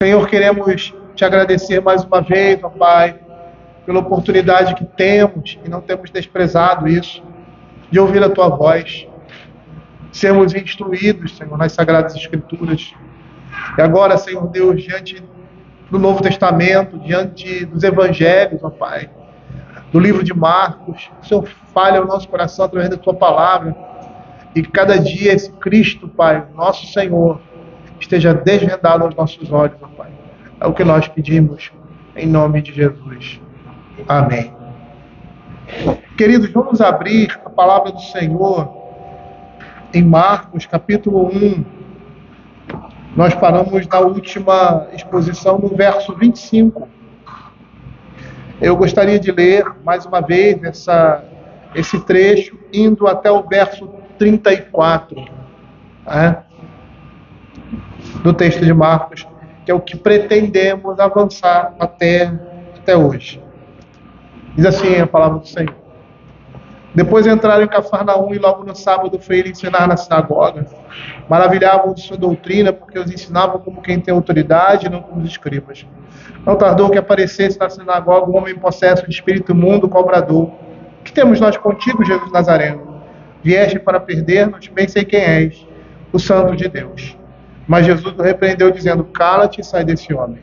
Senhor, queremos te agradecer mais uma vez, ó Pai, pela oportunidade que temos, e não temos desprezado isso, de ouvir a Tua voz, sermos instruídos, Senhor, nas Sagradas Escrituras. E agora, Senhor Deus, diante do Novo Testamento, diante dos Evangelhos, ó Pai, do livro de Marcos, o Senhor fale ao nosso coração através da Tua palavra, e que cada dia esse Cristo, Pai, nosso Senhor, esteja desvendado aos nossos olhos, ó Pai. É o que nós pedimos, em nome de Jesus. Amém. Queridos, vamos abrir a palavra do Senhor em Marcos, capítulo 1. Nós paramos na última exposição no verso 25. Eu gostaria de ler mais uma vez esse trecho, indo até o verso 34, do texto de Marcos, que é o que pretendemos avançar até hoje. Diz assim a palavra do Senhor. Depois entraram em Cafarnaum e logo no sábado foi ele ensinar na sinagoga. Maravilhavam de sua doutrina, porque os ensinavam como quem tem autoridade, não como os escribas. Não tardou que aparecesse na sinagoga um homem possesso de espírito imundo, cobrador. Que temos nós contigo, Jesus Nazareno? Vieste para perder-nos? Bem sei quem és, o Santo de Deus. Mas Jesus o repreendeu, dizendo: cala-te e sai desse homem.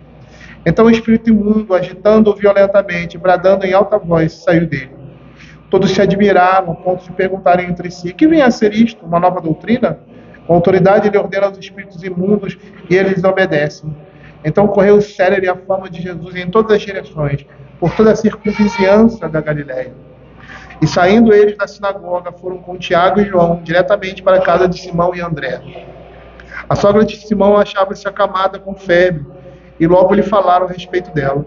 Então o espírito imundo, agitando-o violentamente, bradando em alta voz, saiu dele. Todos se admiraram, a ponto de perguntarem entre si: que vem a ser isto? Uma nova doutrina? Com autoridade ele ordena aos espíritos imundos e eles obedecem. Então correu célere a fama de Jesus em todas as direções, por toda a circunvizinhança da Galiléia. E saindo eles da sinagoga, foram com Tiago e João diretamente para a casa de Simão e André. A sogra de Simão achava-se acamada com febre, e logo lhe falaram a respeito dela.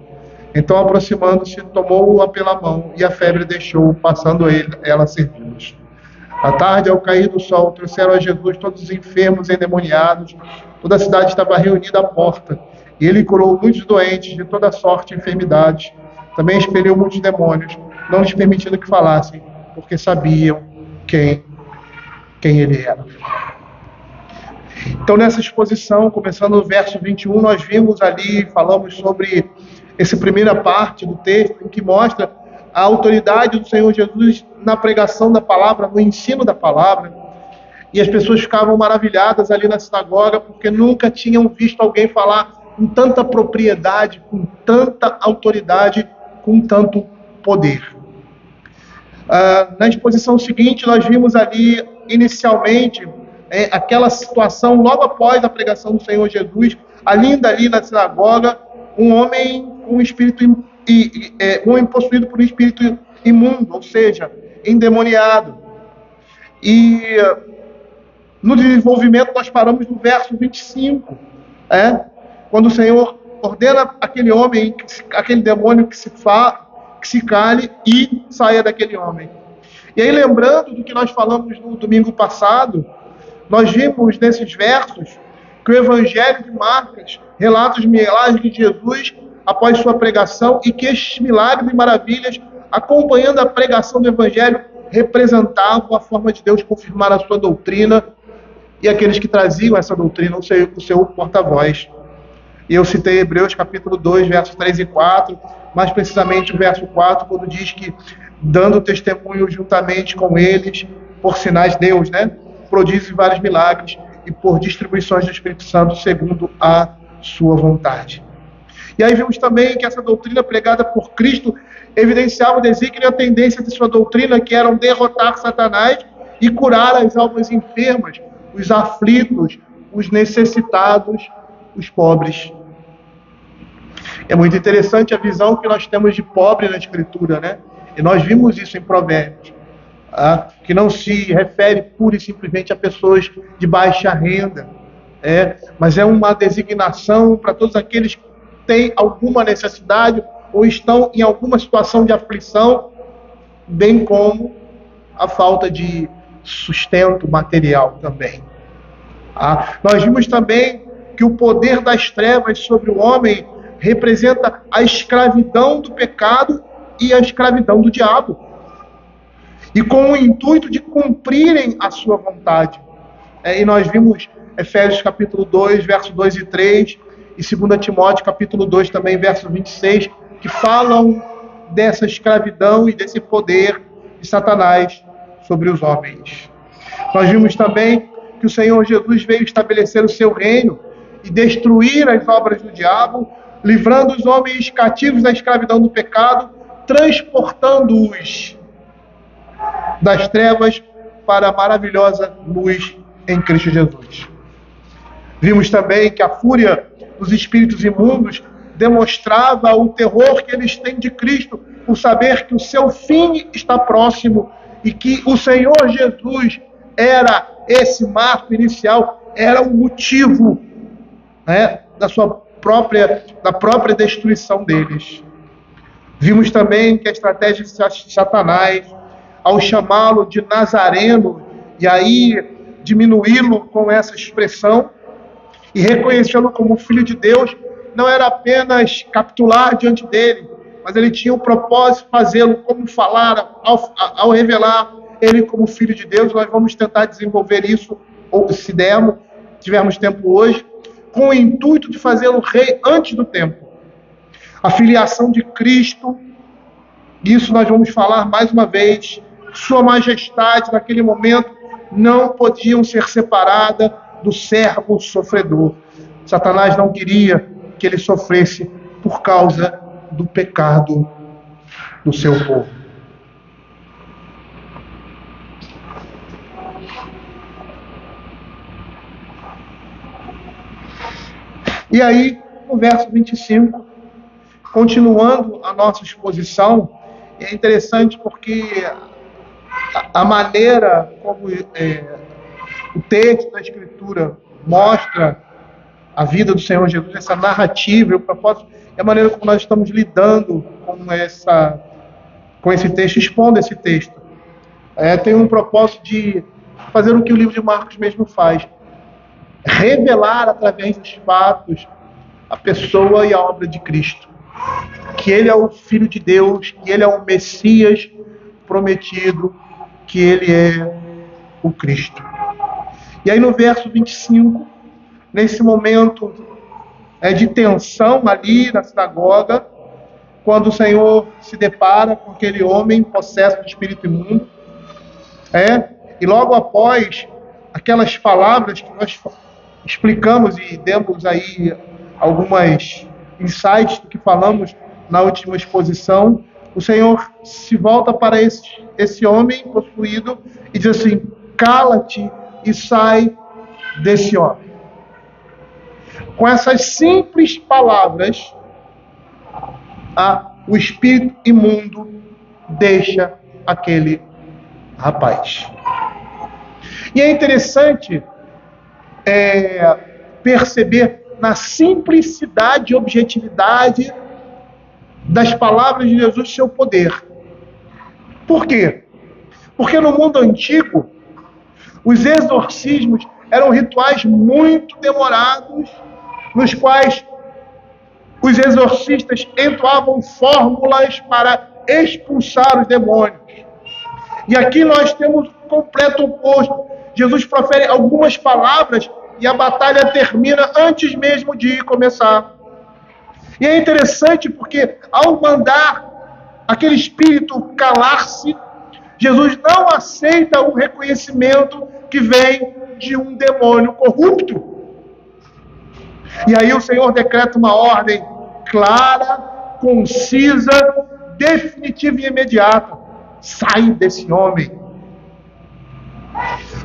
Então, aproximando-se, tomou-a pela mão, e a febre deixou, passando ela a servi-los. À tarde, ao cair do sol, trouxeram a Jesus todos os enfermos e endemoniados. Toda a cidade estava reunida à porta, e ele curou muitos doentes de toda sorte de enfermidades. Também expeliu muitos demônios, não lhes permitindo que falassem, porque sabiam quem ele era. Então, nessa exposição, começando no verso 21, nós vimos ali, falamos sobre essa primeira parte do texto, em que mostra a autoridade do Senhor Jesus na pregação da palavra, no ensino da palavra. E as pessoas ficavam maravilhadas ali na sinagoga, porque nunca tinham visto alguém falar com tanta propriedade, com tanta autoridade, com tanto poder. Na exposição seguinte, nós vimos ali, inicialmente, aquela situação, logo após a pregação do Senhor Jesus, ainda ali na sinagoga, um homem com um espírito, um homem possuído por um espírito imundo, ou seja, endemoniado. E no desenvolvimento nós paramos no verso 25, quando o Senhor ordena aquele homem, aquele demônio que se cale e saia daquele homem. E aí, lembrando do que nós falamos no domingo passado, nós vimos nesses versos que o Evangelho de Marcos relata os milagres de Jesus após sua pregação e que estes milagres e maravilhas, acompanhando a pregação do Evangelho, representavam a forma de Deus confirmar a sua doutrina e aqueles que traziam essa doutrina, o seu porta-voz. E eu citei Hebreus capítulo 2, versos 3 e 4, mais precisamente o verso 4, quando diz que, dando testemunho juntamente com eles, por sinais Deus, prodígios e vários milagres, e por distribuições do Espírito Santo, segundo a sua vontade. E aí vimos também que essa doutrina pregada por Cristo evidenciava o desígnio e a tendência de sua doutrina, que eram derrotar Satanás e curar as almas enfermas, os aflitos, os necessitados, os pobres. É muito interessante a visão que nós temos de pobre na Escritura, E nós vimos isso em Provérbios, que não se refere pura e simplesmente a pessoas de baixa renda, mas é uma designação para todos aqueles que têm alguma necessidade ou estão em alguma situação de aflição, bem como a falta de sustento material também. Nós vimos também que o poder das trevas sobre o homem representa a escravidão do pecado e a escravidão do diabo, e com o intuito de cumprirem a sua vontade. E nós vimos Efésios capítulo 2, versos 2 e 3, e 2 Timóteo capítulo 2 também, verso 26, que falam dessa escravidão e desse poder de Satanás sobre os homens. Nós vimos também que o Senhor Jesus veio estabelecer o seu reino e destruir as obras do diabo, livrando os homens cativos da escravidão do pecado, transportando-os das trevas para a maravilhosa luz em Cristo Jesus. Vimos também que a fúria dos espíritos imundos demonstrava o terror que eles têm de Cristo, por saber que o seu fim está próximo e que o Senhor Jesus era esse marco inicial, era o motivo, né, da própria destruição deles. Vimos também que a estratégia de Satanás, ao chamá-lo de Nazareno, e aí diminuí-lo com essa expressão, e reconhecê-lo como filho de Deus, não era apenas capitular diante dele, mas ele tinha o propósito de fazê-lo como falar, ao revelar ele como filho de Deus. Nós vamos tentar desenvolver isso, ou se tivermos tempo hoje, com o intuito de fazê-lo rei antes do tempo. A filiação de Cristo, isso nós vamos falar mais uma vez, sua majestade naquele momento não podiam ser separada do servo sofredor. Satanás não queria que ele sofresse por causa do pecado do seu povo. E aí, no verso 25, continuando a nossa exposição, é interessante porque a maneira como o texto da Escritura mostra a vida do Senhor Jesus, essa narrativa, o propósito, é a maneira como nós estamos lidando com esse texto, expondo esse texto. Tem um propósito de fazer o que o livro de Marcos mesmo faz, revelar através dos fatos a pessoa e a obra de Cristo, que Ele é o Filho de Deus, que Ele é o Messias prometido, que Ele é o Cristo. E aí no verso 25, nesse momento de tensão ali na sinagoga, quando o Senhor se depara com aquele homem possesso de espírito imundo, e logo após aquelas palavras que nós explicamos e demos aí algumas insights do que falamos na última exposição, o Senhor se volta para esse homem possuído e diz assim: cala-te e sai desse homem. Com essas simples palavras, o espírito imundo deixa aquele rapaz. E é interessante perceber na simplicidade e objetividade das palavras de Jesus seu poder. Por quê? Porque no mundo antigo, os exorcismos eram rituais muito demorados, nos quais os exorcistas entoavam fórmulas para expulsar os demônios. E aqui nós temos o completo oposto. Jesus profere algumas palavras e a batalha termina antes mesmo de começar. E é interessante porque, ao mandar aquele espírito calar-se, Jesus não aceita o reconhecimento que vem de um demônio corrupto. E aí o Senhor decreta uma ordem clara, concisa, definitiva e imediata: sai desse homem.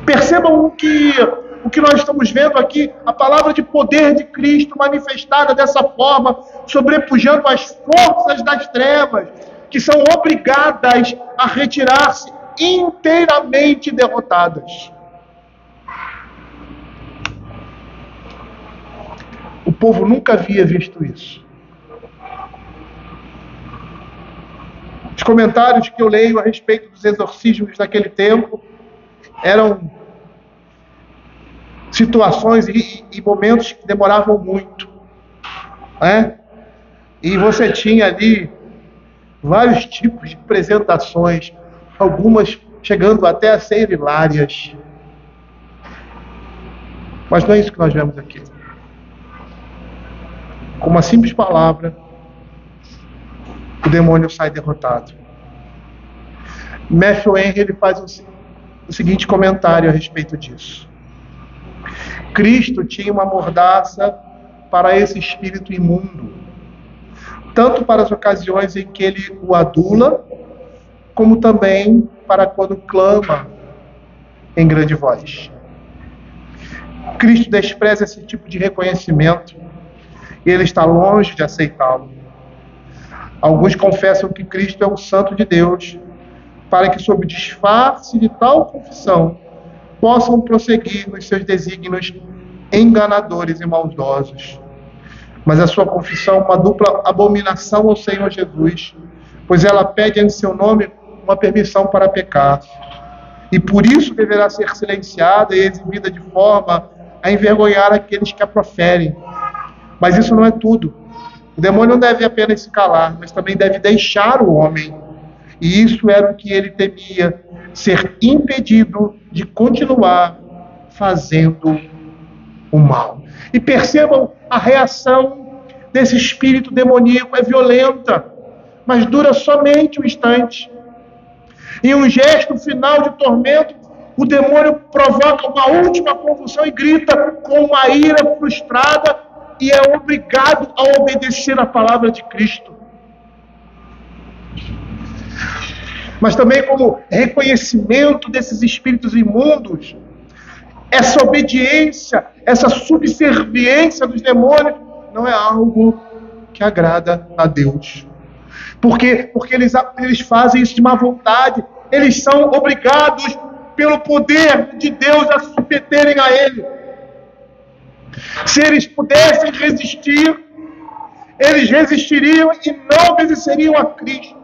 Percebam o que nós estamos vendo aqui, a palavra de poder de Cristo manifestada dessa forma, sobrepujando as forças das trevas, que são obrigadas a retirar-se inteiramente derrotadas. O povo nunca havia visto isso. Os comentários que eu leio a respeito dos exorcismos daquele tempo eram situações e momentos que demoravam muito, E você tinha ali vários tipos de apresentações, algumas chegando até a ser hilárias. Mas não é isso que nós vemos aqui. com uma simples palavra, o demônio sai derrotado. Matthew Henry ele faz o seguinte comentário a respeito disso. Cristo tinha uma mordaça para esse espírito imundo, tanto para as ocasiões em que ele o adula, como também para quando clama em grande voz. Cristo despreza esse tipo de reconhecimento e ele está longe de aceitá-lo. Alguns confessam que Cristo é o Santo de Deus, para que, sob o disfarce de tal confissão, possam prosseguir nos seus desígnios enganadores e maldosos. Mas a sua confissão é uma dupla abominação ao Senhor Jesus, pois ela pede em seu nome uma permissão para pecar. E por isso deverá ser silenciada e exibida de forma a envergonhar aqueles que a proferem. Mas isso não é tudo. O demônio não deve apenas se calar, mas também deve deixar o homem. E isso era o que ele temia, ser impedido de continuar fazendo o mal. E percebam, a reação desse espírito demoníaco é violenta, mas dura somente um instante. Em um gesto final de tormento, o demônio provoca uma última convulsão e grita com uma ira frustrada e é obrigado a obedecer a palavra de Cristo. Mas também como reconhecimento desses espíritos imundos, essa obediência, essa subserviência dos demônios não é algo que agrada a Deus. Porque eles fazem isso de má vontade. Eles são obrigados pelo poder de Deus a se submeterem a Ele. Se eles pudessem resistir, eles resistiriam e não obedeceriam a Cristo.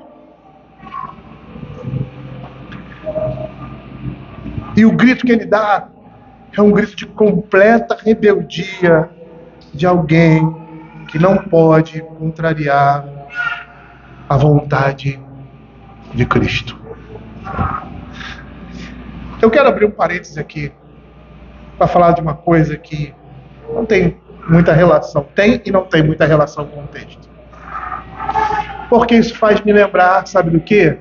E o grito que ele dá é um grito de completa rebeldia de alguém que não pode contrariar a vontade de Cristo. Eu quero abrir um parênteses aqui para falar de uma coisa que não tem muita relação. Tem e não tem muita relação com o texto. Porque isso faz me lembrar, sabe do quê?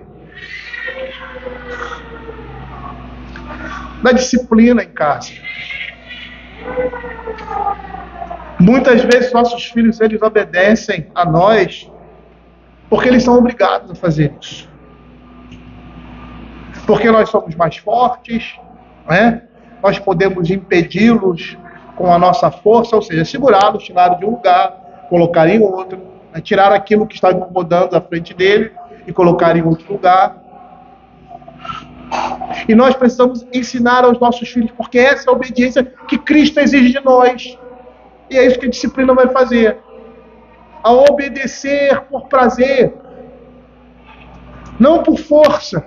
Da disciplina em casa. Muitas vezes nossos filhos, eles obedecem a nós porque eles são obrigados a fazer isso. Porque nós somos mais fortes, né? Nós podemos impedi-los com a nossa força, ou seja, segurá-los, tirá-los de um lugar, colocar em outro, né? Tirar aquilo que está incomodando à frente dele e colocar em outro lugar. E nós precisamos ensinar aos nossos filhos, porque essa é a obediência que Cristo exige de nós. E é isso que a disciplina vai fazer. A obedecer por prazer. Não por força.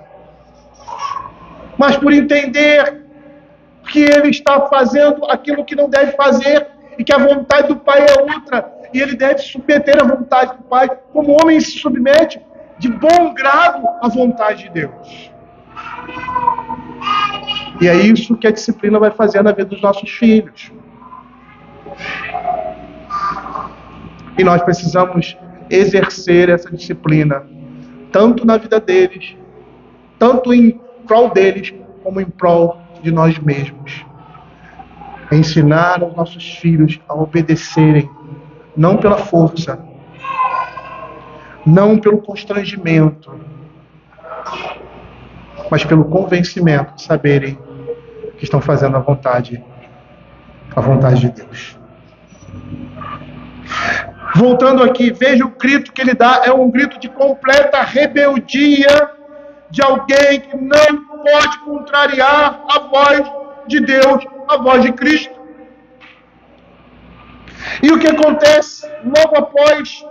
Mas por entender que ele está fazendo aquilo que não deve fazer e que a vontade do Pai é outra. E ele deve submeter a vontade do Pai, como o homem se submete de bom grado à vontade de Deus. E é isso que a disciplina vai fazer na vida dos nossos filhos. E nós precisamos exercer essa disciplina, tanto na vida deles, tanto em prol deles, como em prol de nós mesmos. Ensinar aos nossos filhos a obedecerem, não pela força, não pelo constrangimento, mas pelo convencimento de saberem que estão fazendo a vontade de Deus. Voltando aqui, veja o grito que ele dá, é um grito de completa rebeldia de alguém que não pode contrariar a voz de Deus, a voz de Cristo. E o que acontece logo após?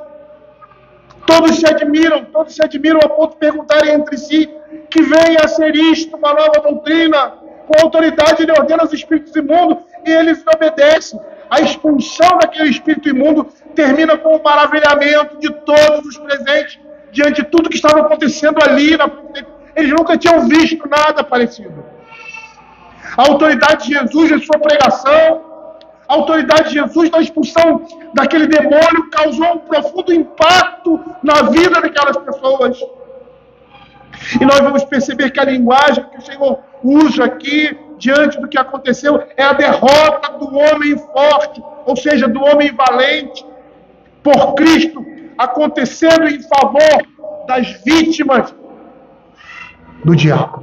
Todos se admiram a ponto de perguntarem entre si que venha a ser isto uma nova doutrina. Com autoridade ele ordena os espíritos imundos e eles obedecem. A expulsão daquele espírito imundo termina com o maravilhamento de todos os presentes diante de tudo que estava acontecendo ali. Eles nunca tinham visto nada parecido. A autoridade de Jesus em sua pregação, A autoridade de Jesus na expulsão daquele demônio causou um profundo impacto na vida daquelas pessoas. E nós vamos perceber que a linguagem que o Senhor usa aqui, diante do que aconteceu, é a derrota do homem forte, ou seja, do homem valente, por Cristo, acontecendo em favor das vítimas do diabo.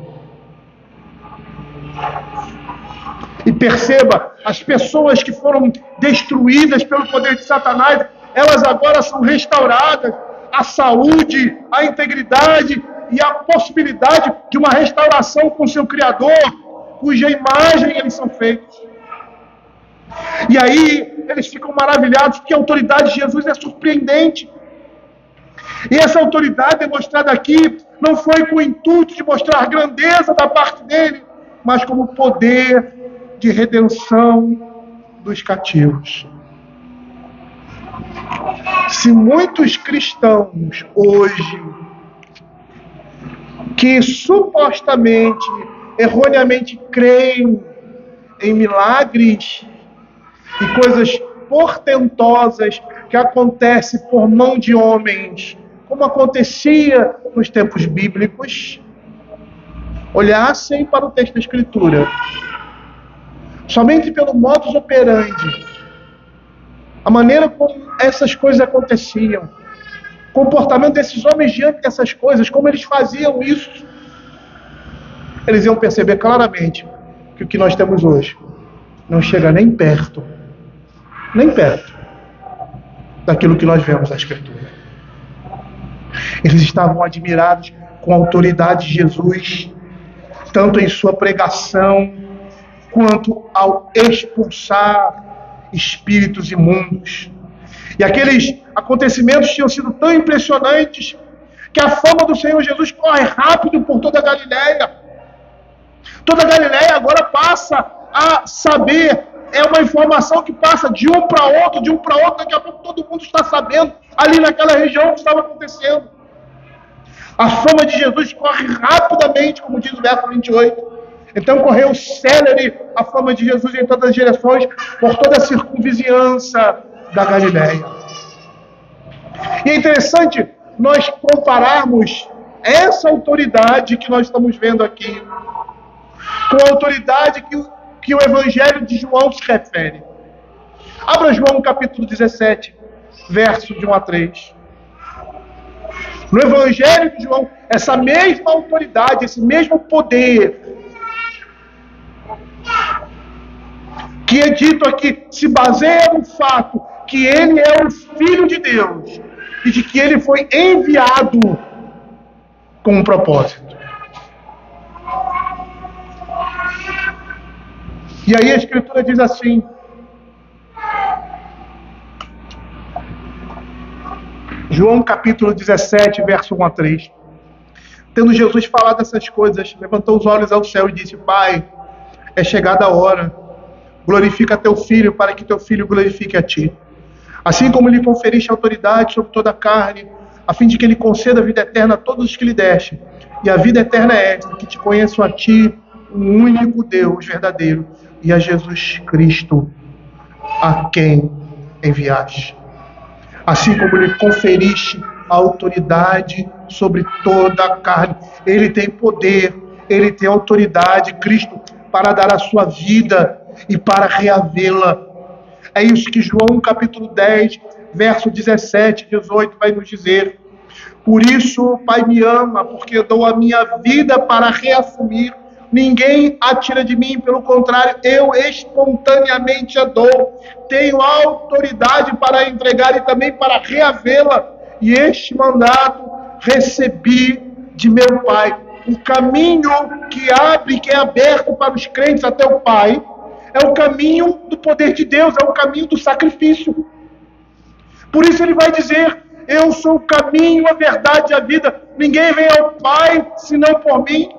E perceba, as pessoas que foram destruídas pelo poder de Satanás, elas agora são restauradas. A saúde, a integridade e a possibilidade de uma restauração com seu Criador, cuja imagem eles são feitos. E aí eles ficam maravilhados, porque a autoridade de Jesus é surpreendente. E essa autoridade demonstrada aqui não foi com o intuito de mostrar grandeza da parte dele, mas como poder de redenção dos cativos. Se muitos cristãos hoje, que supostamente, erroneamente creem em milagres e coisas portentosas que acontecem por mão de homens, como acontecia nos tempos bíblicos, olhassem para o texto da Escritura, somente pelo modus operandi, a maneira como essas coisas aconteciam, o comportamento desses homens diante dessas coisas, como eles faziam isso, eles iam perceber claramente que o que nós temos hoje não chega nem perto daquilo que nós vemos na Escritura. Eles estavam admirados com a autoridade de Jesus, tanto em sua pregação, quanto ao expulsar espíritos imundos. E aqueles acontecimentos tinham sido tão impressionantes que a fama do Senhor Jesus corre rápido por toda a Galileia. Toda a Galileia agora passa a saber, é uma informação que passa de um para outro, daqui a pouco todo mundo está sabendo ali naquela região o que estava acontecendo. A fama de Jesus corre rapidamente, como diz o verso 28. Então correu célere a fama de Jesus em todas as direções, por toda a circunvizinhança da Galileia. E é interessante nós compararmos essa autoridade que nós estamos vendo aqui com a autoridade que o Evangelho de João se refere. Abra João capítulo 17, verso de 1 a 3. No Evangelho de João, essa mesma autoridade, esse mesmo poder que é dito aqui, se baseia no fato que ele é o Filho de Deus e de que ele foi enviado com um propósito. E aí a Escritura diz assim: João capítulo 17, verso 1 a 3. Tendo Jesus falado essas coisas, levantou os olhos ao céu e disse: Pai, é chegada a hora, glorifica teu Filho, para que teu Filho glorifique a ti. Assim como lhe conferiste autoridade sobre toda a carne, a fim de que ele conceda a vida eterna a todos os que lhe deste. E a vida eterna é esta, que te conheçam a ti, o único Deus verdadeiro, e a Jesus Cristo, a quem enviaste. Assim como lhe conferiste a autoridade sobre toda a carne. Ele tem poder, ele tem autoridade, Cristo, para dar a sua vida e para reavê-la. É isso que João capítulo 10, verso 17 e 18 vai nos dizer. Por isso o Pai me ama, porque eu dou a minha vida para reassumir. Ninguém a tira de mim, pelo contrário, eu espontaneamente a dou. Tenho autoridade para entregar e também para reavê-la. E este mandato recebi de meu Pai. O caminho que abre, que é aberto para os crentes até o Pai, é o caminho do poder de Deus, é o caminho do sacrifício. Por isso ele vai dizer: eu sou o caminho, a verdade e a vida. Ninguém vem ao Pai senão por mim.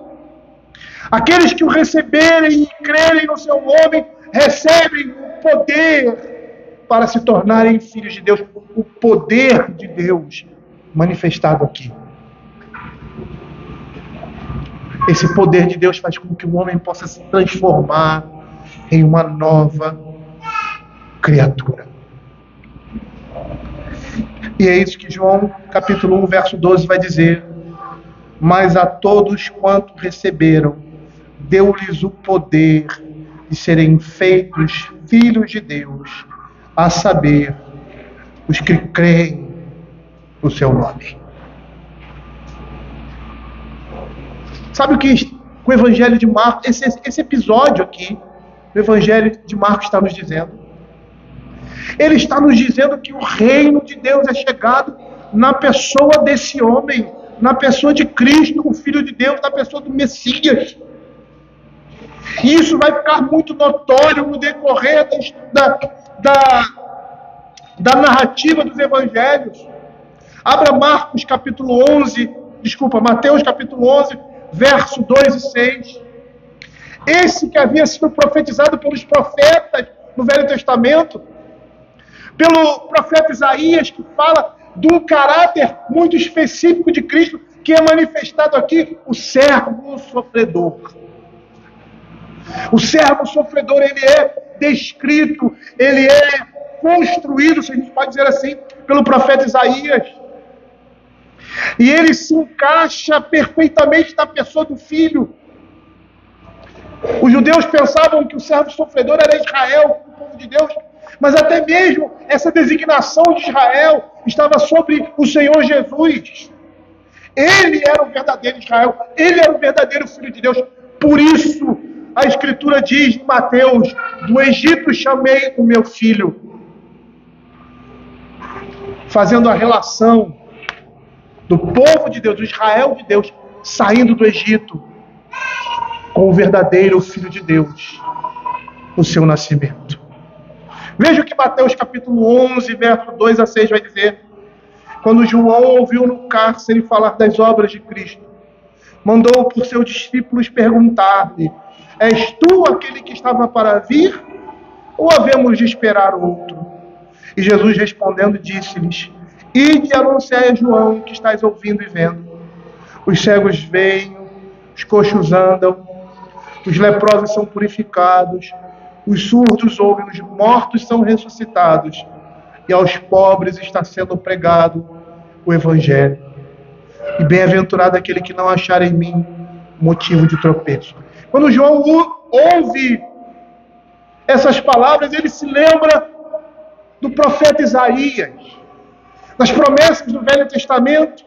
Aqueles que o receberem e crerem no seu nome, recebem o poder para se tornarem filhos de Deus. O poder de Deus manifestado aqui. Esse poder de Deus faz com que o homem possa se transformar em uma nova criatura. E é isso que João, capítulo 1, verso 12 vai dizer: mas a todos quanto receberam, deu-lhes o poder de serem feitos filhos de Deus, a saber, os que creem no seu nome. Sabe o que o Evangelho de Marcos, esse episódio aqui, o Evangelho de Marcos está nos dizendo? Ele está nos dizendo que o reino de Deus é chegado na pessoa desse homem, na pessoa de Cristo, o Filho de Deus, na pessoa do Messias. E isso vai ficar muito notório no decorrer da narrativa dos Evangelhos. Abra Mateus capítulo 11, verso 2 e 6. Esse que havia sido profetizado pelos profetas no Velho Testamento, pelo profeta Isaías, que fala de um caráter muito específico de Cristo, que é manifestado aqui, o servo sofredor. O servo sofredor, ele é descrito, ele é construído, se a gente pode dizer assim, pelo profeta Isaías. E ele se encaixa perfeitamente na pessoa do filho. Os judeus pensavam que o servo sofredor era Israel, o povo de Deus, mas até mesmo essa designação de Israel estava sobre o Senhor Jesus. Ele era o verdadeiro Israel, ele era o verdadeiro Filho de Deus. Por isso, a Escritura diz em Mateus: do Egito chamei o meu filho. Fazendo a relação do povo de Deus, do Israel de Deus, saindo do Egito, com o verdadeiro Filho de Deus, o seu nascimento. Veja o que Mateus capítulo 11, verso 2 a 6 vai dizer. Quando João ouviu no cárcere falar das obras de Cristo, mandou por seus discípulos perguntar-lhe: és tu aquele que estava para vir, ou havemos de esperar outro? E Jesus respondendo disse-lhes: ide e anunciai a João que estáis ouvindo e vendo. Os cegos veem, os coxos andam, os leprosos são purificados, os surdos ouvem, os mortos são ressuscitados, e aos pobres está sendo pregado o Evangelho. E bem-aventurado aquele que não achar em mim motivo de tropeço. Quando João ouve essas palavras, ele se lembra do profeta Isaías, das promessas do Velho Testamento,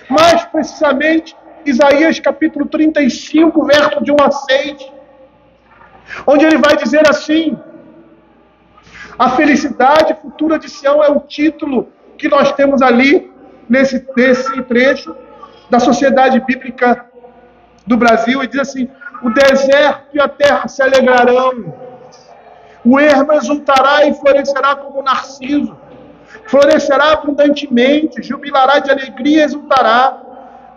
mais precisamente Isaías capítulo 35, verso de 1 a 6, onde ele vai dizer assim: a felicidade futura de Sião é o título que nós temos ali nesse trecho da Sociedade Bíblica do Brasil, e diz assim: o deserto e a terra se alegrarão, o ermo exultará e florescerá como o narciso, florescerá abundantemente, jubilará de alegria e exultará.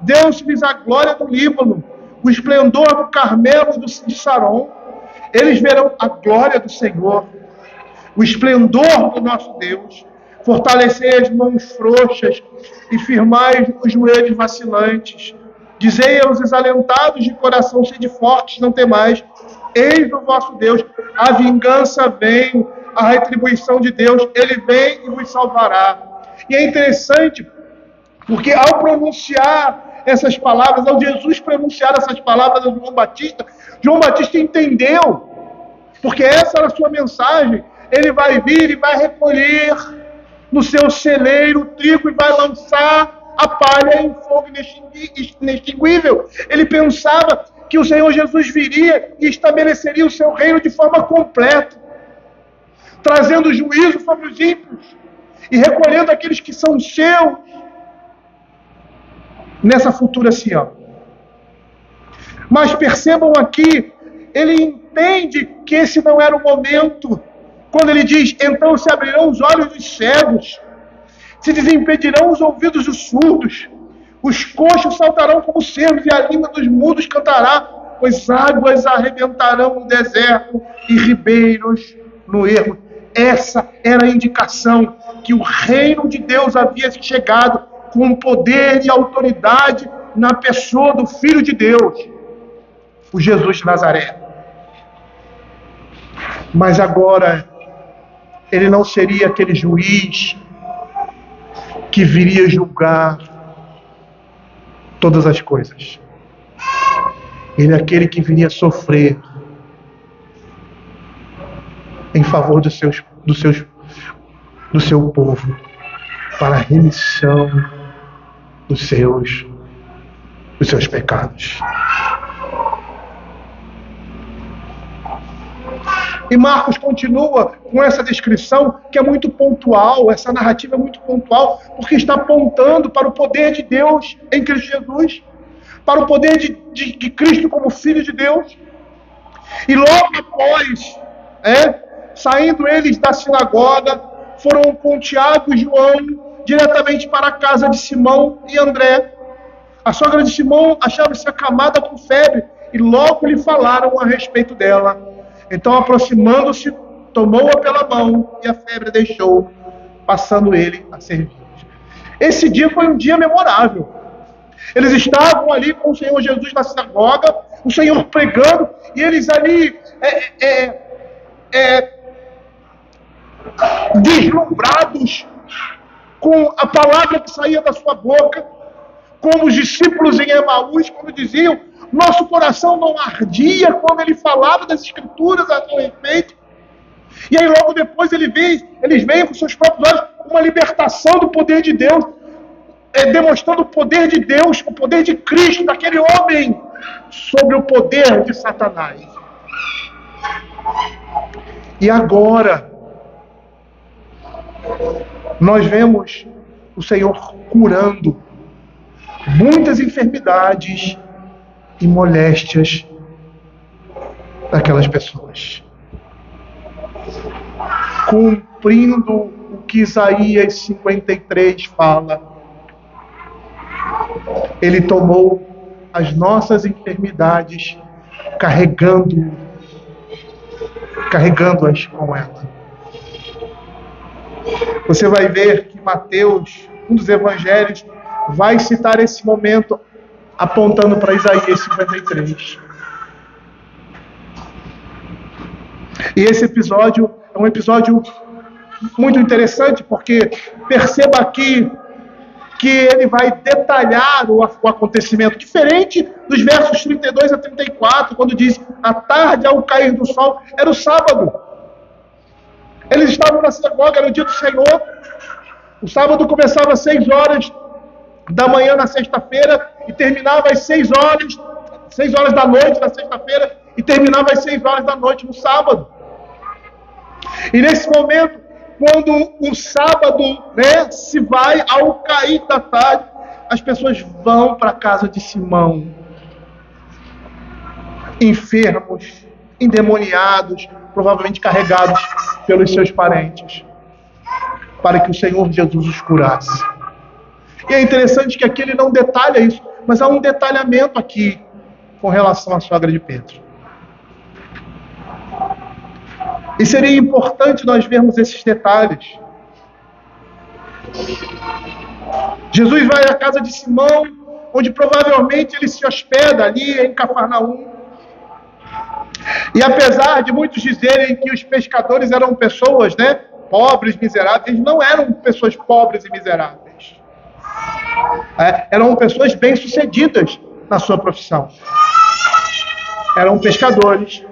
Deus-lhes a glória do Líbano, o esplendor do Carmelo de Saron. Eles verão a glória do Senhor, o esplendor do nosso Deus. Fortalecei as mãos frouxas e firmai os joelhos vacilantes. Dizei aos desalentados de coração, sede fortes, não temais. Eis o vosso Deus, a vingança vem, a retribuição de Deus, ele vem e vos salvará. E é interessante, porque ao pronunciar essas palavras, ao Jesus pronunciar essas palavras a João Batista entendeu, porque essa era a sua mensagem. Ele vai vir e vai recolher no seu celeiro o trigo e vai lançar a palha em fogo inextinguível. Ele pensava que o Senhor Jesus viria e estabeleceria o seu reino de forma completa, trazendo juízo sobre os ímpios e recolhendo aqueles que são seus nessa futura Sião. Mas percebam aqui, ele entende que esse não era o momento, quando ele diz: então se abrirão os olhos dos cegos, se desimpedirão os ouvidos dos surdos, os coxos saltarão como cervos e a língua dos mudos cantará, pois águas arrebentarão no deserto e ribeiros no ermo. Essa era a indicação que o reino de Deus havia chegado com poder e autoridade na pessoa do Filho de Deus, o Jesus de Nazaré. Mas agora ele não seria aquele juiz que viria julgar todas as coisas. Ele é aquele que viria sofrer em favor do seu povo, para a remissão dos seus pecados. E Marcos continua com essa descrição que é muito pontual, essa narrativa é muito pontual, porque está apontando para o poder de Deus em Cristo Jesus, para o poder de Cristo como Filho de Deus. E logo após, saindo eles da sinagoga, foram com Tiago e João diretamente para a casa de Simão e André. A sogra de Simão achava-se acamada com febre e logo lhe falaram a respeito dela. Então, aproximando-se, tomou-a pela mão e a febre deixou, passando ele a servir. Esse dia foi um dia memorável. Eles estavam ali com o Senhor Jesus na sinagoga, o Senhor pregando, e eles ali deslumbrados com a palavra que saía da sua boca, como os discípulos em Emaús, quando diziam: nosso coração não ardia quando ele falava das Escrituras a seu respeito. E aí logo depois eles veem com seus próprios olhos uma libertação do poder de Deus, demonstrando o poder de Deus, o poder de Cristo, daquele homem, sobre o poder de Satanás. E agora, nós vemos o Senhor curando muitas enfermidades e moléstias daquelas pessoas, cumprindo o que Isaías 53 fala. Ele tomou as nossas enfermidades, carregando-as com ela. Você vai ver que Mateus, um dos evangelhos, vai citar esse momento apontando para Isaías 53. E esse episódio é um episódio muito interessante, porque perceba aqui que ele vai detalhar o acontecimento, diferente dos versos 32 a 34, quando diz: à tarde, ao cair do sol, era o sábado. Eles estavam na sinagoga, era o dia do Senhor. O sábado começava às 6 horas da manhã na sexta-feira e terminava às 6 horas da noite na sexta-feira e terminava às 6 horas da noite no sábado. E nesse momento, quando o sábado se vai, ao cair da tarde, as pessoas vão para a casa de Simão, enfermos, endemoniados, provavelmente carregados pelos seus parentes, para que o Senhor Jesus os curasse. E é interessante que aqui ele não detalha isso, mas há um detalhamento aqui com relação à sogra de Pedro. E seria importante nós vermos esses detalhes. Jesus vai à casa de Simão, onde provavelmente ele se hospeda ali em Cafarnaum. E apesar de muitos dizerem que os pescadores eram pessoas, pobres, miseráveis, eles não eram pessoas pobres e miseráveis. Eram pessoas bem-sucedidas na sua profissão. Eram pescadores,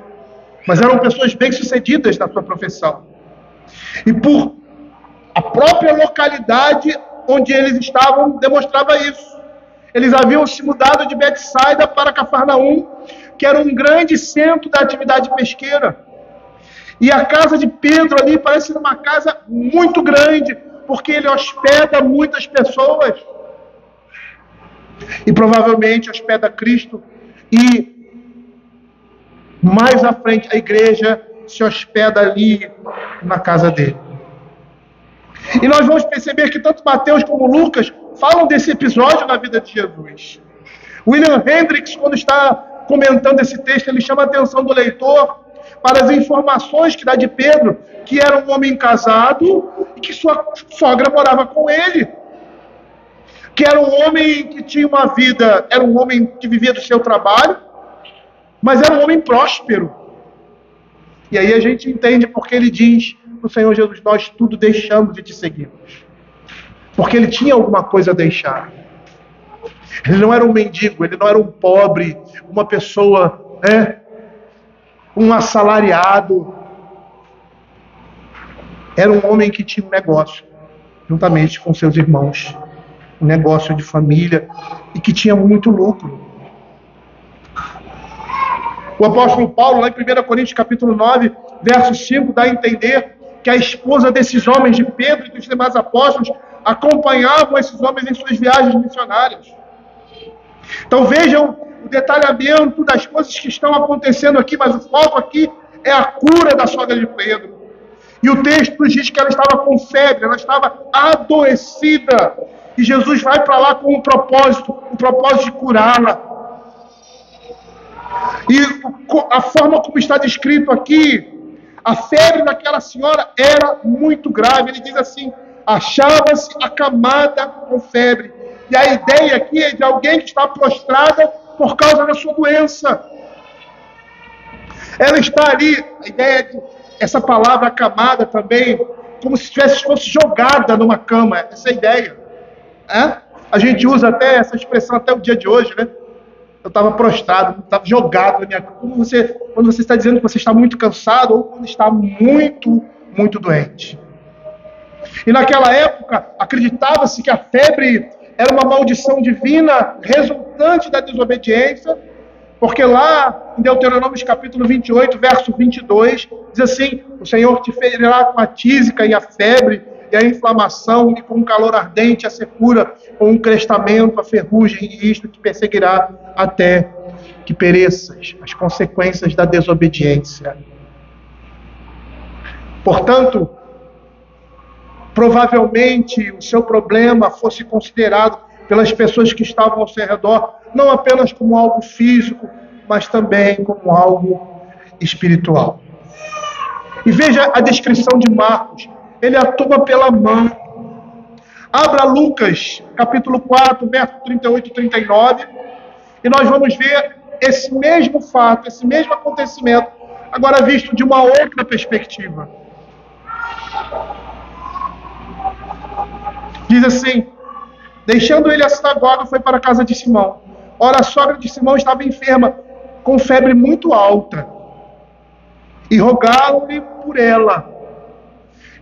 mas eram pessoas bem-sucedidas na sua profissão. E por a própria localidade onde eles estavam demonstrava isso. Eles haviam se mudado de Betsaida para Cafarnaum, que era um grande centro da atividade pesqueira. E a casa de Pedro ali parece uma casa muito grande, porque ele hospeda muitas pessoas. E provavelmente hospeda Cristo. E mais à frente a igreja se hospeda ali na casa dele. E nós vamos perceber que tanto Mateus como Lucas falam desse episódio na vida de Jesus. William Hendricks, quando está comentando esse texto, ele chama a atenção do leitor para as informações que dá de Pedro, que era um homem casado e que sua sogra morava com ele. Que era um homem que tinha uma vida, era um homem que vivia do seu trabalho, mas era um homem próspero. E aí a gente entende porque ele diz para o Senhor Jesus, nós tudo deixamos de te seguirmos. Porque ele tinha alguma coisa a deixar. Ele não era um mendigo, ele não era um pobre, uma pessoa, um assalariado. Era um homem que tinha um negócio, juntamente com seus irmãos. Um negócio de família e que tinha muito lucro. O apóstolo Paulo, lá em 1 Coríntios capítulo 9, verso 5, dá a entender que a esposa desses homens, de Pedro e dos demais apóstolos, acompanhavam esses homens em suas viagens missionárias. Então vejam o detalhamento das coisas que estão acontecendo aqui, mas o foco aqui é a cura da sogra de Pedro. E o texto nos diz que ela estava com febre, ela estava adoecida. E Jesus vai para lá com um propósito de curá-la. E a forma como está descrito aqui, a febre daquela senhora era muito grave. Ele diz assim, achava-se acamada com febre. E a ideia aqui é de alguém que está prostrada por causa da sua doença. Ela está ali, a ideia de essa palavra acamada também, como se fosse jogada numa cama, essa é a ideia. A gente usa até essa expressão até o dia de hoje, né? Eu estava prostrado, estava jogado na minha cama. Quando você está dizendo que você está muito cansado ou quando está muito, muito doente. E naquela época, acreditava-se que a febre era uma maldição divina resultante da desobediência, porque lá em Deuteronômio capítulo 28, verso 22, diz assim, o Senhor te ferirá com a tísica e a febre, e a inflamação, e com o calor ardente, a secura, com um crestamento, a ferrugem, e isto te perseguirá até que pereças, as consequências da desobediência. Portanto, provavelmente o seu problema fosse considerado pelas pessoas que estavam ao seu redor, não apenas como algo físico, mas também como algo espiritual. E veja a descrição de Marcos. Ele a toma pela mão. Abra Lucas, capítulo 4, verso 38 e 39, e nós vamos ver esse mesmo fato, esse mesmo acontecimento, agora visto de uma outra perspectiva. Diz assim, deixando ele a sinagoga, foi para a casa de Simão. Ora, a sogra de Simão estava enferma, com febre muito alta, e rogaram-lhe por ela.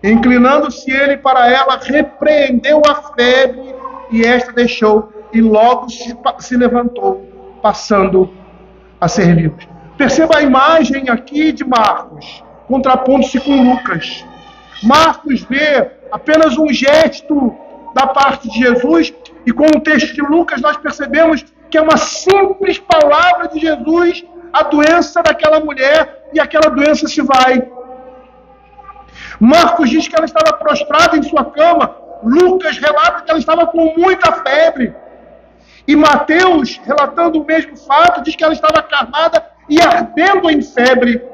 Inclinando-se ele para ela, repreendeu a febre, e esta deixou, e logo se levantou, passando a servi-los. Perceba a imagem aqui de Marcos, contrapondo-se com Lucas. Marcos vê apenas um gesto da parte de Jesus, e com o texto de Lucas nós percebemos que é uma simples palavra de Jesus, a doença daquela mulher, e aquela doença se vai. Marcos diz que ela estava prostrada em sua cama. Lucas relata que ela estava com muita febre. E Mateus, relatando o mesmo fato, diz que ela estava acamada e ardendo em febre.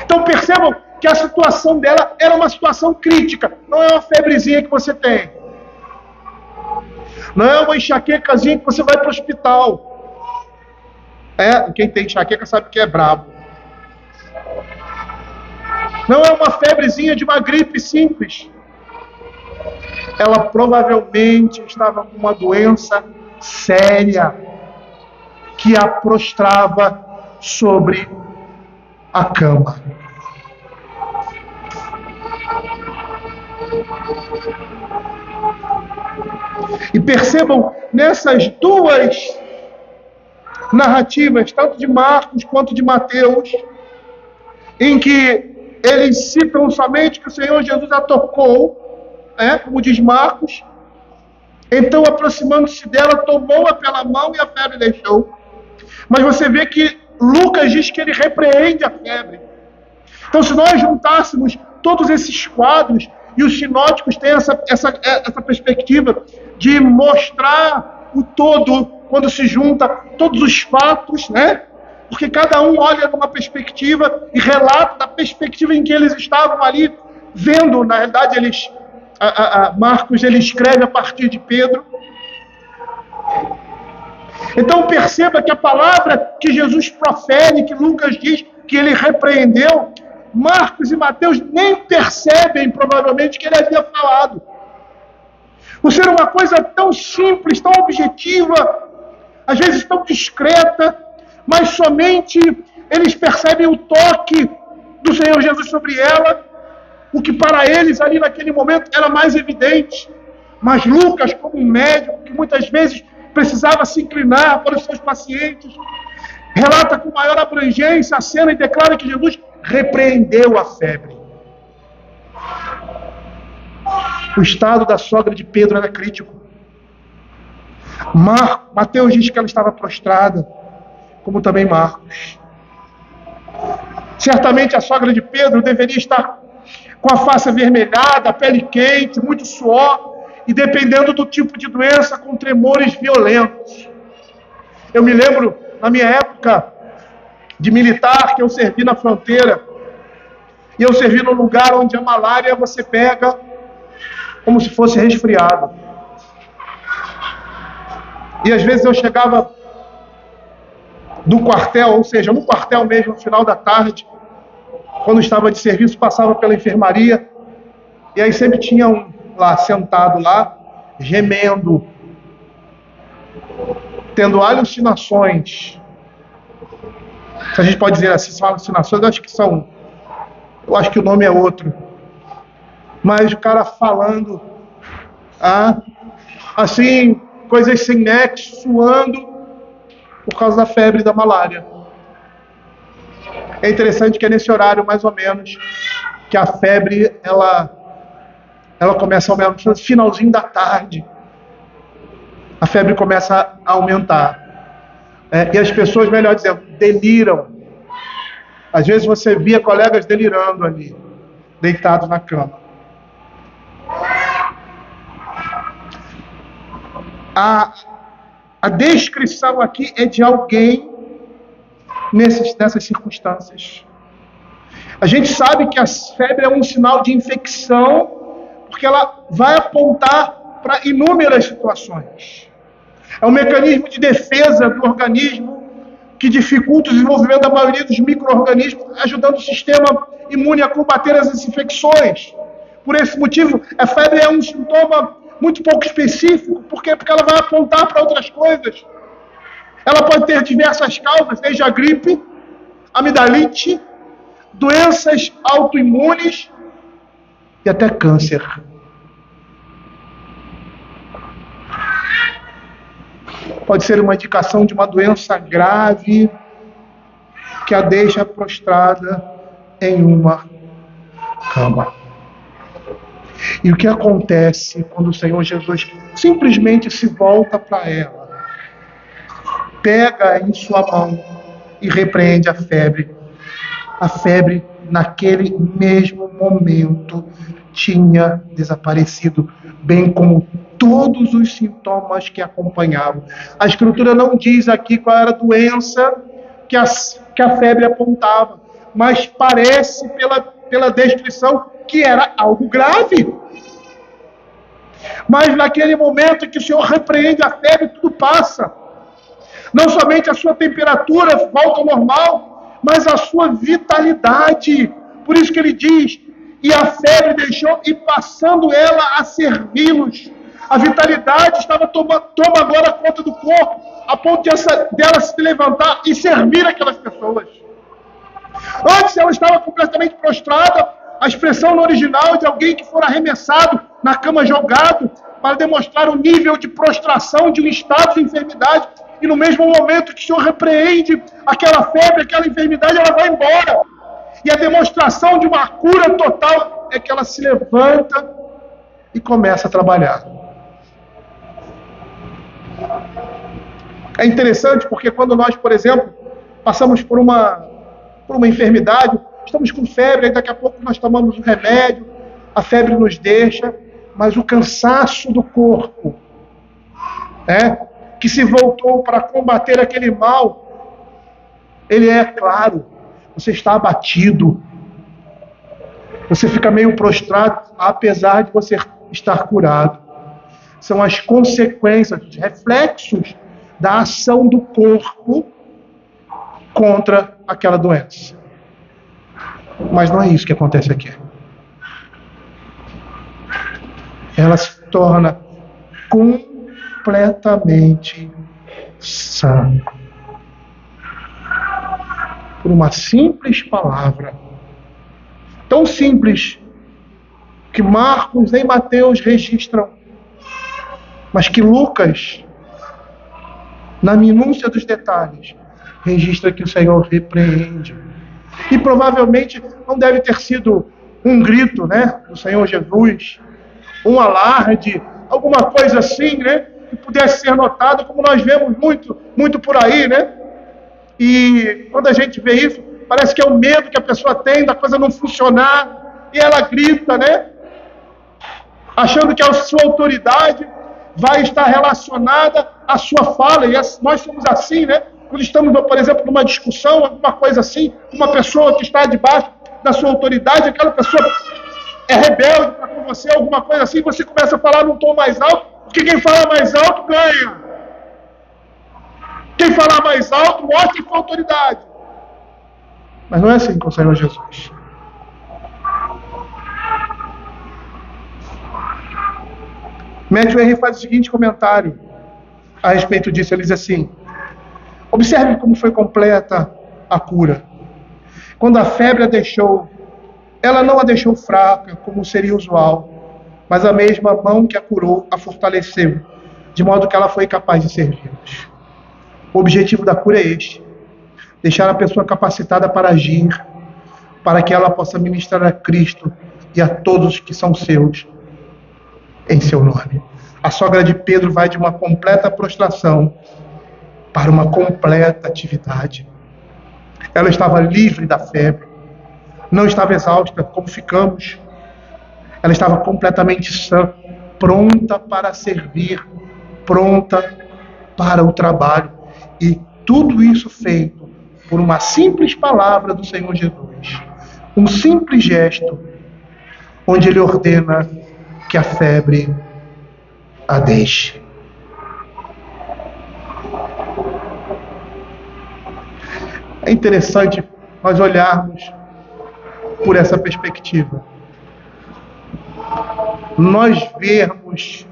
Então percebam que a situação dela era uma situação crítica. Não é uma febrezinha que você tem. Não é uma enxaquecazinha que você vai para o hospital. Quem tem enxaqueca sabe que é brabo. Não é uma febrezinha de uma gripe simples. Ela provavelmente estava com uma doença séria que a prostrava sobre a cama. E percebam nessas duas narrativas, tanto de Marcos quanto de Mateus, em que eles citam somente que o Senhor Jesus a tocou, como diz Marcos, então aproximando-se dela, tomou-a pela mão e a febre deixou. Mas você vê que Lucas diz que ele repreende a febre. Então se nós juntássemos todos esses quadros, e os sinóticos têm essa perspectiva de mostrar o todo, quando se junta todos os fatos, porque cada um olha numa perspectiva e relata da perspectiva em que eles estavam ali vendo. Na realidade, Marcos ele escreve a partir de Pedro. Então perceba que a palavra que Jesus profere, que Lucas diz, que ele repreendeu, Marcos e Mateus nem percebem, provavelmente, que ele havia falado. Por ser uma coisa tão simples, tão objetiva, às vezes tão discreta, mas somente eles percebem o toque do Senhor Jesus sobre ela, o que para eles ali naquele momento era mais evidente. Mas Lucas, como um médico que muitas vezes precisava se inclinar para os seus pacientes, relata com maior abrangência a cena e declara que Jesus repreendeu a febre. O estado da sogra de Pedro era crítico. Mateus diz que ela estava prostrada, como também Marcos. Certamente a sogra de Pedro deveria estar com a face avermelhada, a pele quente, muito suor, e dependendo do tipo de doença, com tremores violentos. Eu me lembro, na minha época de militar, que eu servi na fronteira, e eu servi num lugar onde a malária você pega como se fosse resfriado. E às vezes eu chegava do quartel, ou seja, no quartel mesmo, no final da tarde, quando estava de serviço, passava pela enfermaria, e aí sempre tinha um lá, sentado lá, gemendo, tendo alucinações. Se a gente pode dizer assim, são alucinações, eu acho que o nome é outro. Mas o cara falando, assim, coisas sem nexo, suando, por causa da febre da malária. É interessante que é nesse horário, mais ou menos, que a febre, ela começa a aumentar, no finalzinho da tarde, a febre começa a aumentar. E as pessoas, melhor dizendo, deliram. Às vezes você via colegas delirando ali, deitados na cama. A descrição aqui é de alguém nessas circunstâncias. A gente sabe que a febre é um sinal de infecção, porque ela vai apontar para inúmeras situações. É um mecanismo de defesa do organismo que dificulta o desenvolvimento da maioria dos micro-organismos, ajudando o sistema imune a combater as infecções. Por esse motivo, a febre é um sintoma muito pouco específico. Por quê? Porque ela vai apontar para outras coisas. Ela pode ter diversas causas, desde a gripe, amidalite, doenças autoimunes e até câncer. Pode ser uma indicação de uma doença grave que a deixa prostrada em uma cama. E o que acontece quando o Senhor Jesus simplesmente se volta para ela, pega em sua mão e repreende a febre? A febre, naquele mesmo momento, tinha desaparecido, bem como todos os sintomas que acompanhavam. A Escritura não diz aqui qual era a doença que a febre apontava, mas parece, pela descrição, que era algo grave. Mas naquele momento que o Senhor repreende a febre, tudo passa. Não somente a sua temperatura volta ao normal, mas a sua vitalidade. Por isso que ele diz, e a febre deixou, e passando ela a servi-los. A vitalidade toma agora conta do corpo, a ponto dela se levantar e servir aquelas pessoas. Antes ela estava completamente prostrada. A expressão no original é de alguém que for arremessado na cama, jogado, para demonstrar o nível de prostração, de um estado de enfermidade. E no mesmo momento que o Senhor repreende aquela febre, aquela enfermidade, ela vai embora. E a demonstração de uma cura total é que ela se levanta e começa a trabalhar. É interessante porque quando nós, por exemplo, passamos por uma enfermidade, estamos com febre, aí daqui a pouco nós tomamos um remédio, a febre nos deixa, mas o cansaço do corpo, que se voltou para combater aquele mal, ele é claro, você está abatido, você fica meio prostrado, apesar de você estar curado. São as consequências, os reflexos da ação do corpo contra aquela doença. Mas não é isso que acontece aqui. Ela se torna completamente sã. Por uma simples palavra. Tão simples que Marcos nem Mateus registram, mas que Lucas, na minúcia dos detalhes, registra que o Senhor repreende. E provavelmente não deve ter sido um grito, né, do Senhor Jesus, um alarde, alguma coisa assim, né, que pudesse ser notado, como nós vemos muito por aí, né? E quando a gente vê isso, parece que é o medo que a pessoa tem da coisa não funcionar, e ela grita, né? Achando que a sua autoridade vai estar relacionada à sua fala, e nós somos assim, né? Quando estamos, por exemplo, numa discussão, alguma coisa assim, uma pessoa que está debaixo da sua autoridade, aquela pessoa é rebelde para com você, alguma coisa assim, você começa a falar num tom mais alto, porque quem fala mais alto ganha. Quem falar mais alto mostra sua autoridade. Mas não é assim com o Senhor Jesus. Matthew Henry faz o seguinte comentário a respeito disso. Ele diz assim: observe como foi completa a cura. Quando a febre a deixou, ela não a deixou fraca, como seria usual, mas a mesma mão que a curou a fortaleceu, de modo que ela foi capaz de servi-los. O objetivo da cura é este: deixar a pessoa capacitada para agir, para que ela possa ministrar a Cristo e a todos que são seus, em seu nome. A sogra de Pedro vai de uma completa prostração para uma completa atividade. Ela estava livre da febre, não estava exausta como ficamos. Ela estava completamente sã, pronta para servir, pronta para o trabalho. E tudo isso feito por uma simples palavra do Senhor Jesus. Um simples gesto, onde Ele ordena que a febre a deixe. É interessante nós olharmos por essa perspectiva. Nós vermos,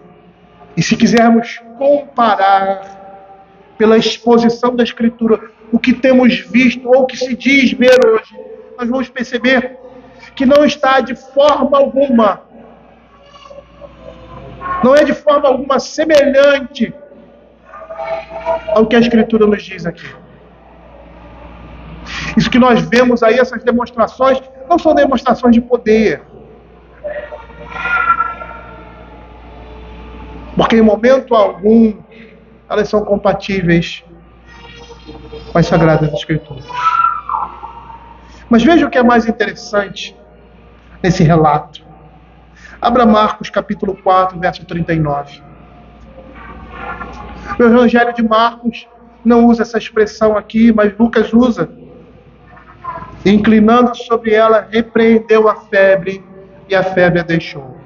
e se quisermos comparar pela exposição da Escritura o que temos visto ou o que se diz ver hoje, nós vamos perceber que não está de forma alguma, não é de forma alguma semelhante ao que a Escritura nos diz aqui. Isso que nós vemos aí, essas demonstrações, não são demonstrações de poder. Porque em momento algum elas são compatíveis com as Sagradas Escrituras. Mas veja o que é mais interessante nesse relato. Abra Marcos capítulo 4, verso 39. O Evangelho de Marcos não usa essa expressão aqui, mas Lucas usa. Inclinando sobre ela, repreendeu a febre, e a febre a deixou.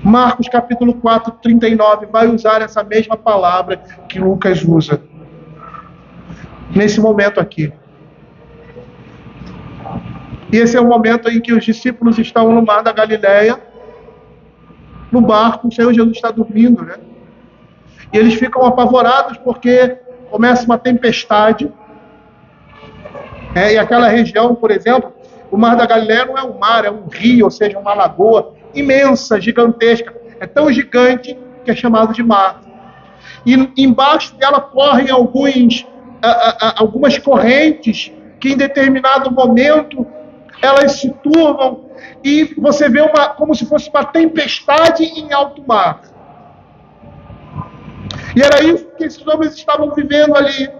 Marcos capítulo 4, 39, vai usar essa mesma palavra que Lucas usa. Nesse momento aqui. E esse é o momento em que os discípulos estão no mar da Galileia, no barco, o Senhor Jesus está dormindo, né? E eles ficam apavorados porque começa uma tempestade. E aquela região, por exemplo, o mar da Galileia não é um mar, é um rio, ou seja, uma lagoa imensa, gigantesca. É tão gigante que é chamado de mar. E embaixo dela correm algumas correntes que em determinado momento elas se turvam e você vê como se fosse uma tempestade em alto mar. E era isso que esses homens estavam vivendo ali.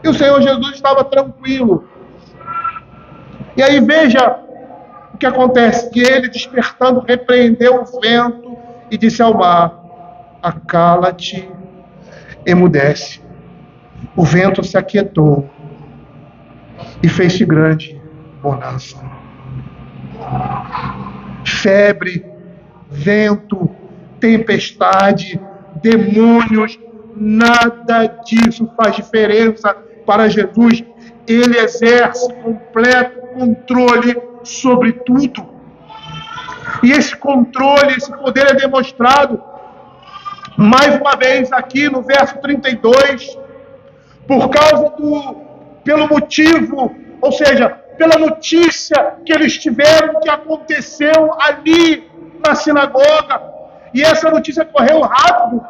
E o Senhor Jesus estava tranquilo. E aí veja o que acontece, que ele, despertando, repreendeu o vento e disse ao mar: acala-te, emudece. O vento se aquietou e fez-se grande bonança. Febre, vento, tempestade, demônios, nada disso faz diferença para Jesus. ele exerce completo controle sobre tudo. E esse controle, esse poder é demonstrado, mais uma vez, aqui no verso 32, pelo motivo, ou seja, pela notícia que eles tiveram que aconteceu ali na sinagoga. E essa notícia correu rápido,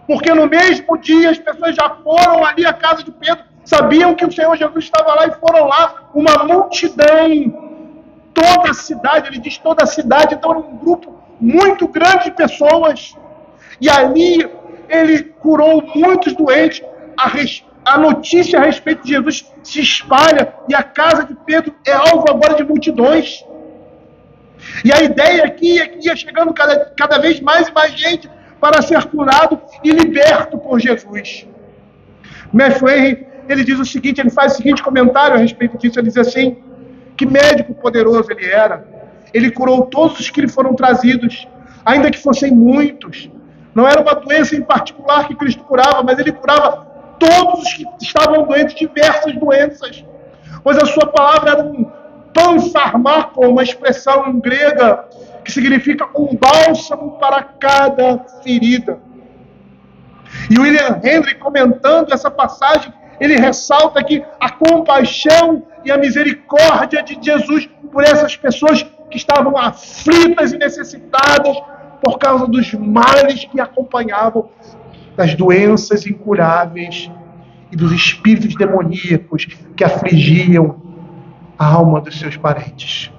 porque no mesmo dia as pessoas já foram ali à casa de Pedro, sabiam que o Senhor Jesus estava lá e foram lá, uma multidão. Toda a cidade, ele diz toda a cidade, então era um grupo muito grande de pessoas. E ali ele curou muitos doentes. A notícia a respeito de Jesus se espalha e a casa de Pedro é alvo agora de multidões. E a ideia aqui é que ia chegando cada vez mais e mais gente para ser curado e liberto por Jesus. Matthew Henry, ele diz o seguinte, ele faz o seguinte comentário a respeito disso, ele diz assim: que médico poderoso ele era. Ele curou todos os que lhe foram trazidos, ainda que fossem muitos. Não era uma doença em particular que Cristo curava, mas ele curava todos os que estavam doentes, diversas doenças. Pois a sua palavra era um panfarmako, uma expressão grega que significa um bálsamo para cada ferida. E William Henry, comentando essa passagem, ele ressalta que a compaixão e a misericórdia de Jesus por essas pessoas que estavam aflitas e necessitadas por causa dos males que acompanhavam, das doenças incuráveis e dos espíritos demoníacos que afligiam a alma dos seus parentes.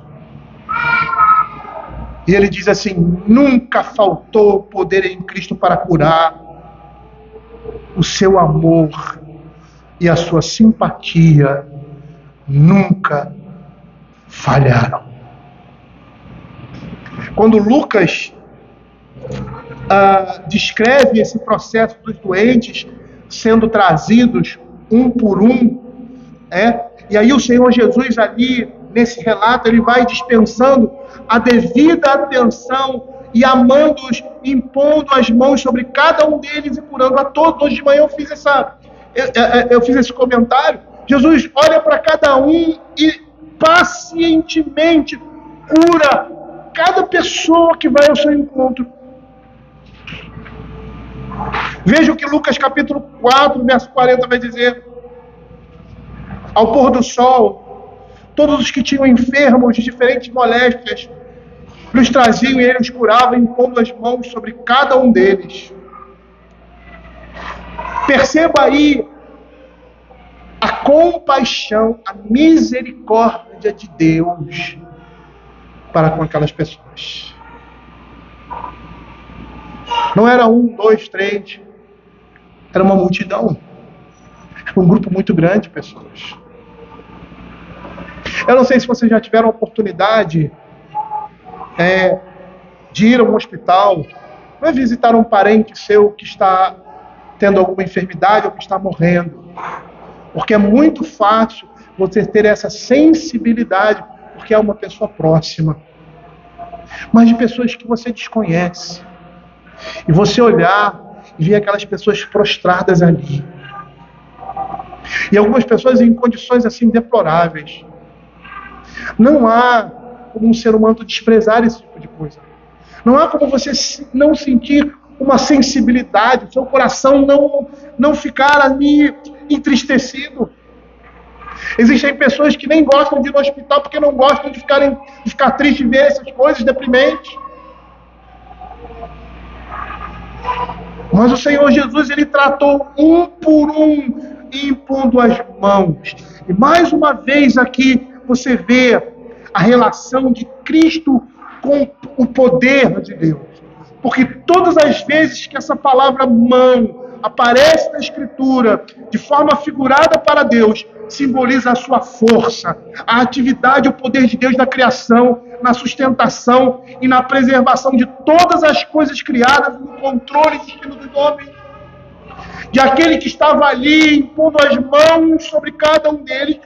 E ele diz assim: nunca faltou poder em Cristo para curar. O seu amor e a sua simpatia nunca falharam. Quando Lucas descreve esse processo dos doentes sendo trazidos um por um, e aí o Senhor Jesus ali, nesse relato, ele vai dispensando a devida atenção e amando-os, impondo as mãos sobre cada um deles e curando a todos. Hoje de manhã eu fiz esse comentário. Jesus olha para cada um e pacientemente cura cada pessoa que vai ao seu encontro. Veja o que Lucas capítulo 4, verso 40 vai dizer: ao pôr do sol, todos os que tinham enfermos de diferentes moléstias os traziam e ele os curava, impondo as mãos sobre cada um deles. Perceba aí a compaixão, a misericórdia de Deus para com aquelas pessoas. Não era 1, 2, 3, era uma multidão, era um grupo muito grande de pessoas. Eu não sei se vocês já tiveram a oportunidade de ir a um hospital, visitar um parente seu que está tendo alguma enfermidade ou que está morrendo, porque é muito fácil você ter essa sensibilidade, porque é uma pessoa próxima, mas de pessoas que você desconhece, e você olhar e ver aquelas pessoas prostradas ali, e algumas pessoas em condições assim deploráveis. Não há como um ser humano desprezar esse tipo de coisa. Não há como você não sentir uma sensibilidade, o seu coração não ficar ali entristecido. Existem pessoas que nem gostam de ir no hospital porque não gostam de ficar tristes e ver essas coisas deprimentes. Mas o Senhor Jesus, ele tratou um por um, impondo as mãos. E mais uma vez aqui você vê a relação de Cristo com o poder de Deus. Porque todas as vezes que essa palavra mão aparece na Escritura, de forma figurada para Deus, simboliza a sua força, a atividade, o poder de Deus na criação, na sustentação e na preservação de todas as coisas criadas, no controle e destino dos homens. E aquele que estava ali, impondo as mãos sobre cada um deles,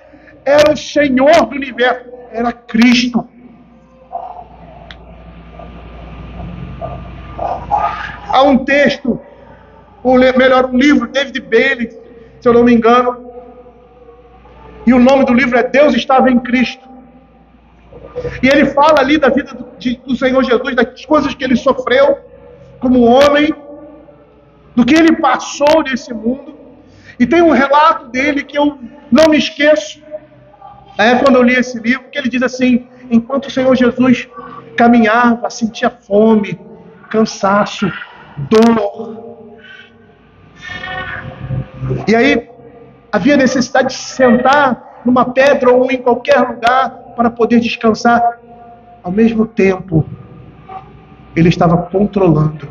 era o Senhor do universo, era Cristo. Há um texto, um livro, David Bailey, se eu não me engano, E o nome do livro é Deus Estava em Cristo. E ele fala ali da vida do Senhor Jesus, das coisas que ele sofreu como homem, do que ele passou nesse mundo. E tem um relato dele que eu não me esqueço, quando eu li esse livro, que ele diz assim: enquanto o Senhor Jesus caminhava, sentia fome, cansaço, dor. E aí havia necessidade de sentar numa pedra ou em qualquer lugar para poder descansar. Ao mesmo tempo, ele estava controlando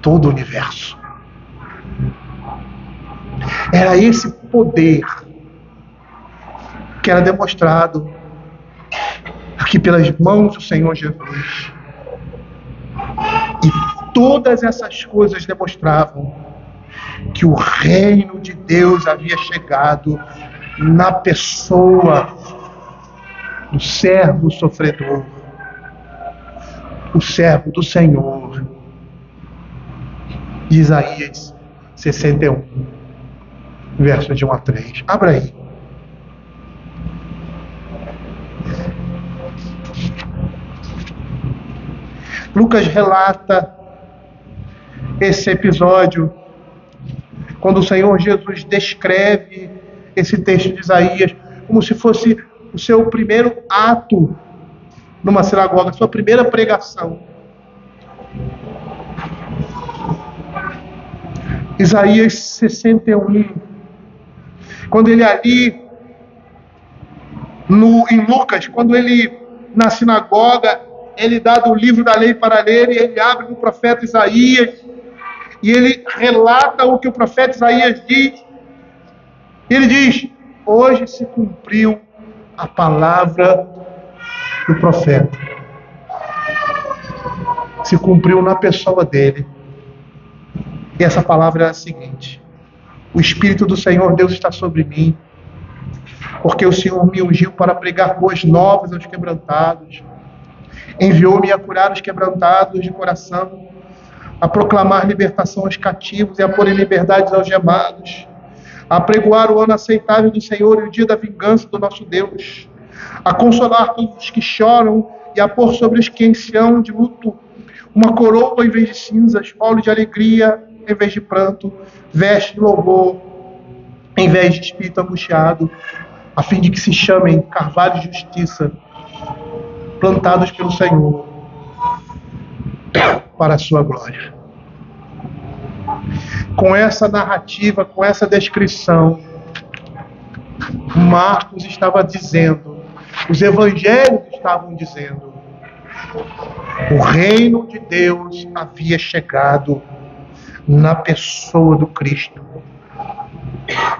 todo o universo. Era esse poder que era demonstrado aqui pelas mãos do Senhor Jesus. E todas essas coisas demonstravam que o reino de Deus havia chegado na pessoa do servo sofredor, o servo do Senhor. Isaías 61, versos de 1 a 3. Abra aí. Lucas relata esse episódio quando o Senhor Jesus descreve esse texto de Isaías como se fosse o seu primeiro ato numa sinagoga, sua primeira pregação. Isaías 61, quando ele ali em Lucas, quando ele na sinagoga, ele dá do livro da lei para ler, e ele abre no profeta Isaías, e ele relata o que o profeta Isaías diz. Ele diz: hoje se cumpriu a palavra do profeta. Se cumpriu na pessoa dele. E essa palavra é a seguinte: o Espírito do Senhor Deus está sobre mim, porque o Senhor me ungiu para pregar boas novas aos quebrantados. Enviou-me a curar os quebrantados de coração, a proclamar libertação aos cativos e a pôr em liberdade os algemados, a apregoar o ano aceitável do Senhor e o dia da vingança do nosso Deus, a consolar todos os que choram e a pôr sobre os que ancião de luto uma coroa em vez de cinzas, óleo de alegria em vez de pranto, veste de louvor em vez de espírito angustiado, a fim de que se chamem carvalhos de justiça, plantados pelo Senhor para a sua glória. Com essa narrativa, com essa descrição, Marcos estava dizendo, os evangelhos estavam dizendo, o reino de Deus havia chegado na pessoa do Cristo,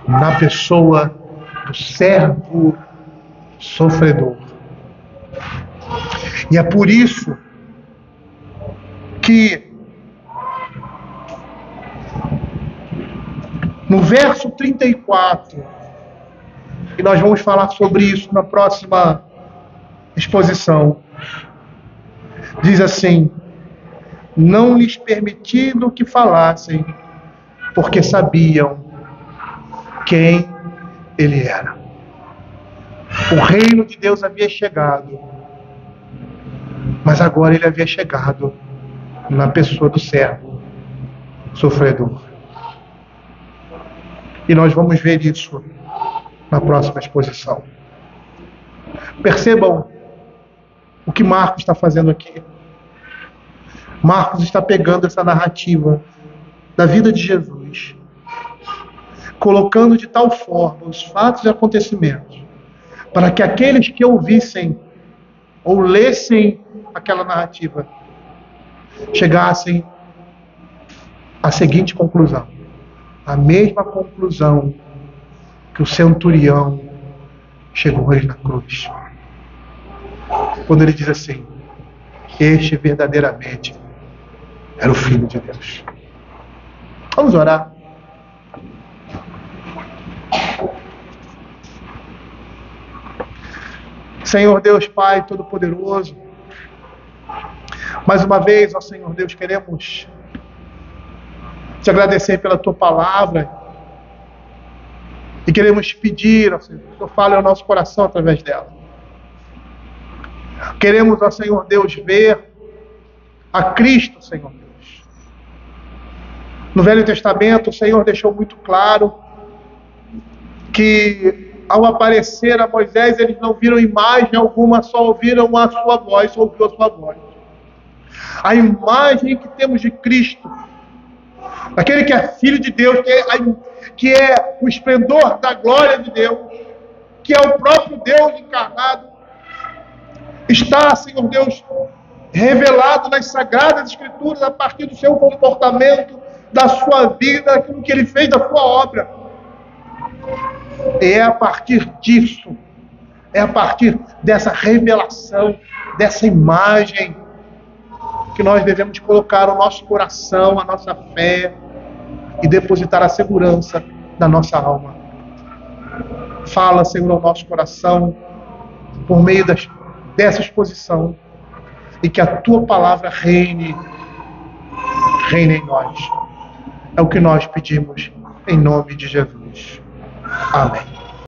na pessoa do servo sofredor. E é por isso que no verso 34, e nós vamos falar sobre isso na próxima exposição, diz assim: não lhes permitindo que falassem, porque sabiam quem ele era. O reino de Deus havia chegado, mas agora ele havia chegado na pessoa do servo sofredor. E nós vamos ver isso na próxima exposição. Percebam o que Marcos está fazendo aqui. Marcos está pegando essa narrativa da vida de Jesus, colocando de tal forma os fatos e acontecimentos, para que aqueles que ouvissem ou lessem aquela narrativa chegassem à seguinte conclusão, a mesma conclusão que o centurião chegou ali na cruz, quando ele diz assim: este verdadeiramente era o Filho de Deus. Vamos orar. Senhor Deus Pai Todo-Poderoso, mais uma vez, ó Senhor Deus, queremos te agradecer pela Tua palavra E queremos pedir, ó Senhor, que o Senhor fale ao nosso coração através dela. Queremos, ó Senhor Deus, ver a Cristo, Senhor Deus. No Velho Testamento, o Senhor deixou muito claro que, ao aparecer a Moisés, eles não viram imagem alguma, só ouviram a sua voz, só ouviu a sua voz. A imagem que temos de Cristo, aquele que é Filho de Deus, que é o esplendor da glória de Deus, que é o próprio Deus encarnado, está, Senhor Deus, revelado nas Sagradas Escrituras a partir do seu comportamento, da sua vida, aquilo que ele fez, da sua obra. E é a partir disso, é a partir dessa revelação, dessa imagem, que nós devemos colocar o nosso coração, a nossa fé e depositar a segurança da nossa alma. Fala, Senhor, ao nosso coração por meio dessa exposição e que a Tua palavra reine em nós. É o que nós pedimos em nome de Jesus. Amém.